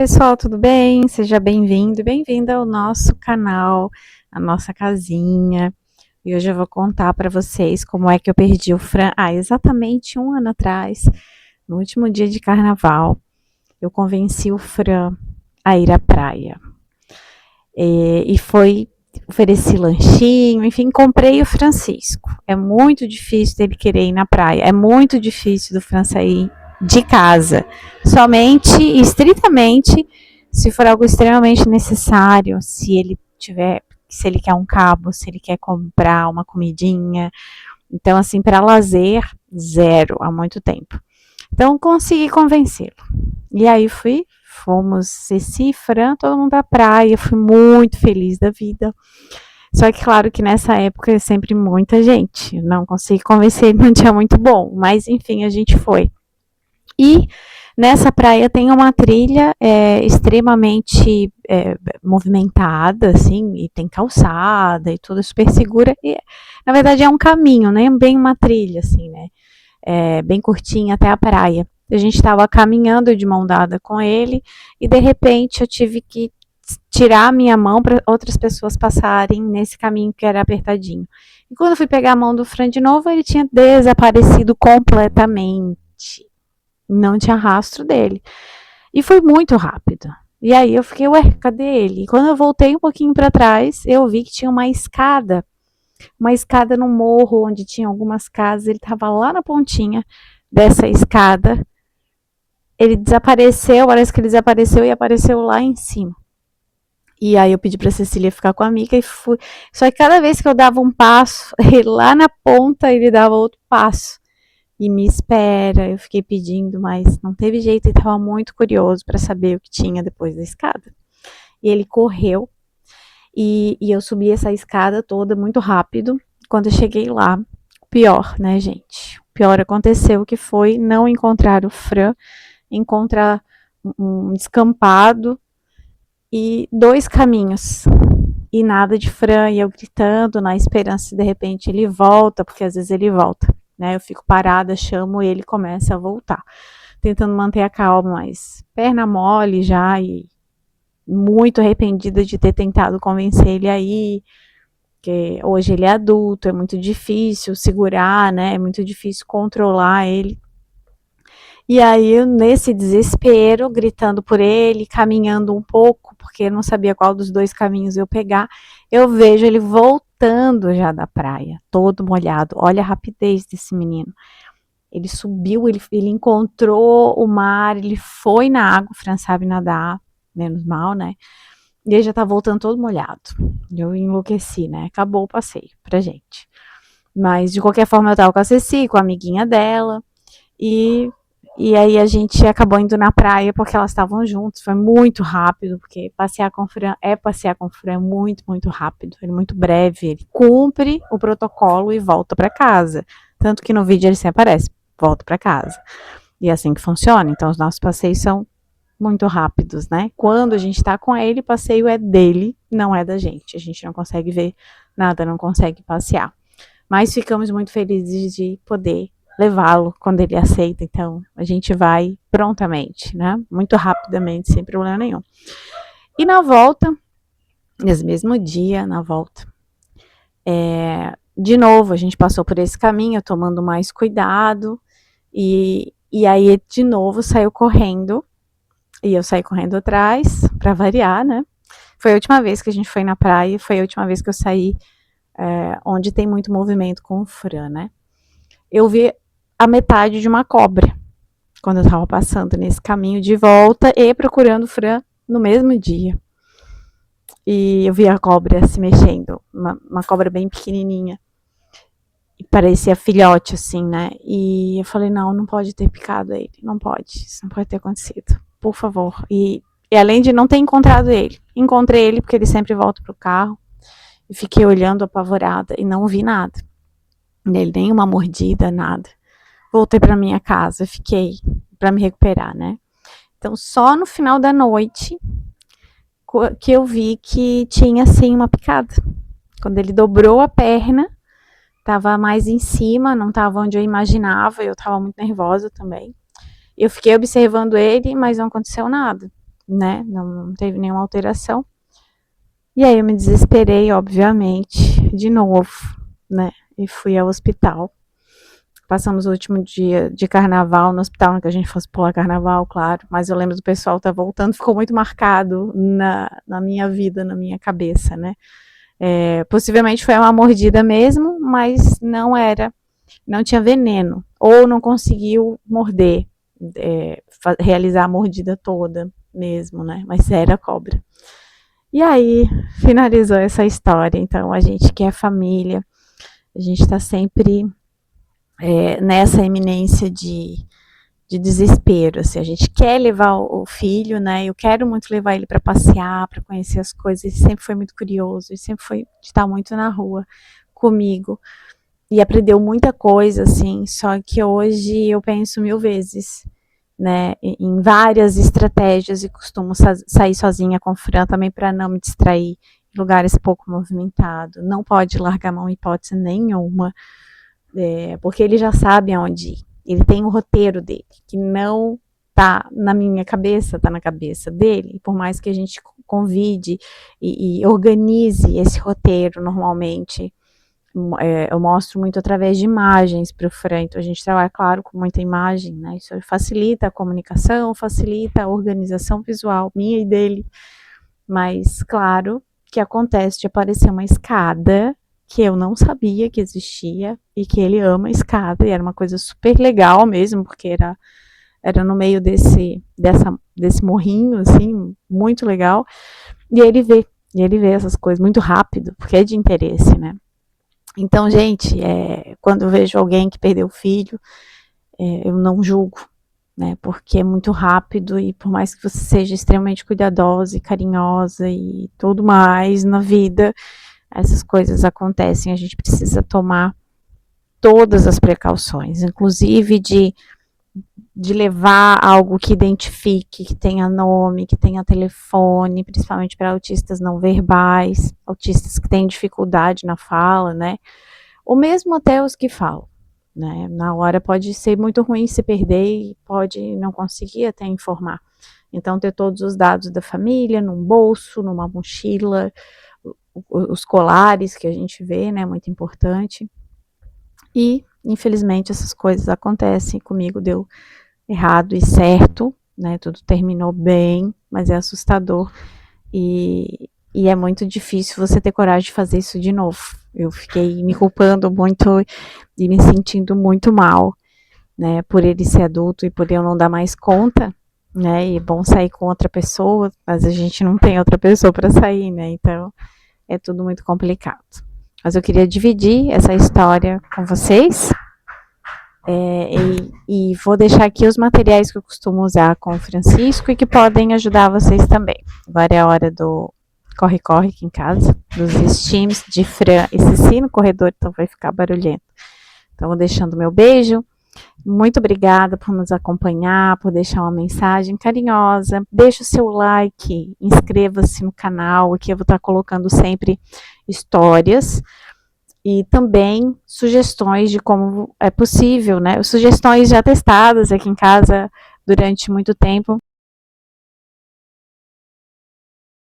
Pessoal, tudo bem? Seja bem-vindo e bem-vinda ao nosso canal, a nossa casinha. E hoje eu vou contar para vocês como é que eu perdi o Fran. Exatamente um ano atrás, no último dia de carnaval, eu convenci o Fran a ir à praia. E foi, ofereci lanchinho, enfim, comprei o Francisco. É muito difícil dele querer ir na praia, é muito difícil do Fran sair de casa, somente e estritamente se for algo extremamente necessário, se ele quer um cabo, se ele quer comprar uma comidinha. Então, assim, para lazer, zero há muito tempo. Então, consegui convencê-lo. E aí fomos Ceci, Fran, todo mundo pra praia, fui muito feliz da vida. Só que, claro que nessa época é sempre muita gente, não consegui convencer, não tinha muito bom, mas enfim, a gente foi. E nessa praia tem uma trilha extremamente movimentada, assim, e tem calçada e tudo super segura. E, na verdade, é um caminho, né? Bem uma trilha, assim, né? Bem curtinha até a praia. A gente estava caminhando de mão dada com ele e de repente eu tive que tirar a minha mão para outras pessoas passarem nesse caminho que era apertadinho. E quando eu fui pegar a mão do Fran de novo, ele tinha desaparecido completamente. Não tinha rastro dele. E foi muito rápido. E aí eu fiquei, ué, cadê ele? E quando eu voltei um pouquinho para trás, eu vi que tinha uma escada no morro onde tinha algumas casas. Ele estava lá na pontinha dessa escada. Ele desapareceu, parece que ele desapareceu e apareceu lá em cima. E aí eu pedi para Cecília ficar com a amiga e fui. Só que cada vez que eu dava um passo, lá na ponta ele dava outro passo. E me espera, eu fiquei pedindo, mas não teve jeito, ele estava muito curioso para saber o que tinha depois da escada. E ele correu, e eu subi essa escada toda muito rápido. Quando eu cheguei lá, o pior, né, gente? O pior aconteceu, que foi não encontrar o Fran, encontrar um descampado e dois caminhos. E nada de Fran, e eu gritando na esperança de repente ele volta, porque às vezes ele volta. Né? Eu fico parada, chamo ele começa a voltar. Tentando manter a calma, mas perna mole já e muito arrependida de ter tentado convencer ele aí, que hoje ele é adulto, é muito difícil segurar, né? É muito difícil controlar ele. E aí, eu, nesse desespero, gritando por ele, caminhando um pouco, porque eu não sabia qual dos dois caminhos eu pegar, eu vejo ele voltando já da praia, todo molhado. Olha a rapidez desse menino. Ele subiu, ele encontrou o mar, ele foi na água, o Fran sabe nadar, menos mal, né? E ele já tá voltando todo molhado. Eu enlouqueci, né? Acabou o passeio pra gente. Mas, de qualquer forma, eu tava com a Ceci, com a amiguinha dela, e, e aí a gente acabou indo na praia porque elas estavam juntas. Foi muito rápido, porque passear com o Fran é muito, muito rápido. Ele é muito breve, ele cumpre o protocolo e volta para casa. Tanto que no vídeo ele sempre aparece, volta para casa. E é assim que funciona. Então os nossos passeios são muito rápidos, né? Quando a gente tá com ele, o passeio é dele, não é da gente. A gente não consegue ver nada, não consegue passear. Mas ficamos muito felizes de poder levá-lo quando ele aceita. Então, a gente vai prontamente, né? Muito rapidamente, sem problema nenhum. E na volta, nesse mesmo dia, na volta, de novo, a gente passou por esse caminho, tomando mais cuidado. E aí, de novo, saiu correndo. E eu saí correndo atrás, para variar, né? Foi a última vez que a gente foi na praia, foi a última vez que eu saí onde tem muito movimento com o Fran, né? Eu vi a metade de uma cobra quando eu tava passando nesse caminho de volta e procurando o Fran no mesmo dia. E eu vi a cobra se mexendo, uma cobra bem pequenininha. E parecia filhote, assim, né? E eu falei, não pode ter picado ele, não pode, isso não pode ter acontecido, por favor. E além de não ter encontrado ele, encontrei ele porque ele sempre volta pro carro. E fiquei olhando apavorada e não vi nada. Nele, nenhuma mordida, nada. Voltei para minha casa, fiquei para me recuperar, né? Então, só no final da noite que eu vi que tinha, assim, uma picada. Quando ele dobrou a perna, tava mais em cima, não tava onde eu imaginava, eu tava muito nervosa também. Eu fiquei observando ele, mas não aconteceu nada. né? Não teve nenhuma alteração. E aí eu me desesperei, obviamente, de novo, né? E fui ao hospital. Passamos o último dia de carnaval no hospital, não que a gente fosse pular carnaval, claro, mas eu lembro do pessoal estar voltando, ficou muito marcado na minha vida, na minha cabeça, né? Possivelmente foi uma mordida mesmo, mas não tinha veneno, ou não conseguiu morder, realizar a mordida toda mesmo, né? Mas era cobra. E aí finalizou essa história. Então a gente que é família, a gente está sempre nessa iminência de desespero. Assim, a gente quer levar o filho, né? Eu quero muito levar ele para passear, para conhecer as coisas. Ele sempre foi muito curioso, ele sempre foi de estar muito na rua comigo e aprendeu muita coisa, assim. Só que hoje eu penso 1000 vezes, né? Em várias estratégias e costumo sair sozinha com o Fran também para não me distrair em lugares pouco movimentados. Não pode largar a mão em hipótese nenhuma. Porque ele já sabe aonde ir. Ele tem o roteiro dele, que não tá na minha cabeça, tá na cabeça dele. E por mais que a gente convide e organize esse roteiro normalmente, eu mostro muito através de imagens para o Fran. Então a gente trabalha, claro, com muita imagem, né? Isso facilita a comunicação, facilita a organização visual minha e dele. Mas, claro, que acontece de aparecer uma escada que eu não sabia que existia e que ele ama a escada, e era uma coisa super legal mesmo, porque era no meio desse morrinho, assim, muito legal, e ele vê essas coisas muito rápido, porque é de interesse, né? Então, gente, quando eu vejo alguém que perdeu o filho, eu não julgo, né? Porque é muito rápido e por mais que você seja extremamente cuidadosa e carinhosa e tudo mais na vida, essas coisas acontecem, a gente precisa tomar todas as precauções, inclusive de levar algo que identifique, que tenha nome, que tenha telefone, principalmente para autistas não verbais, autistas que têm dificuldade na fala, né? Ou mesmo até os que falam, né? Na hora pode ser muito ruim se perder e pode não conseguir até informar. Então, ter todos os dados da família num bolso, numa mochila, os colares que a gente vê, né, muito importante. E, infelizmente, essas coisas acontecem. Comigo deu errado e certo, né, tudo terminou bem, mas é assustador e é muito difícil você ter coragem de fazer isso de novo. Eu fiquei me culpando muito e me sentindo muito mal, né, por ele ser adulto e por eu não dar mais conta, né, e é bom sair com outra pessoa, mas a gente não tem outra pessoa para sair, né, então é tudo muito complicado. Mas eu queria dividir essa história com vocês. E vou deixar aqui os materiais que eu costumo usar com o Francisco e que podem ajudar vocês também. Agora é a hora do corre-corre aqui em casa, dos steams de Fran e Cici no corredor, então vai ficar barulhento. Então vou deixando meu beijo. Muito obrigada por nos acompanhar, por deixar uma mensagem carinhosa. Deixa o seu like, inscreva-se no canal, aqui eu vou estar colocando sempre histórias e também sugestões de como é possível, né? Sugestões já testadas aqui em casa durante muito tempo,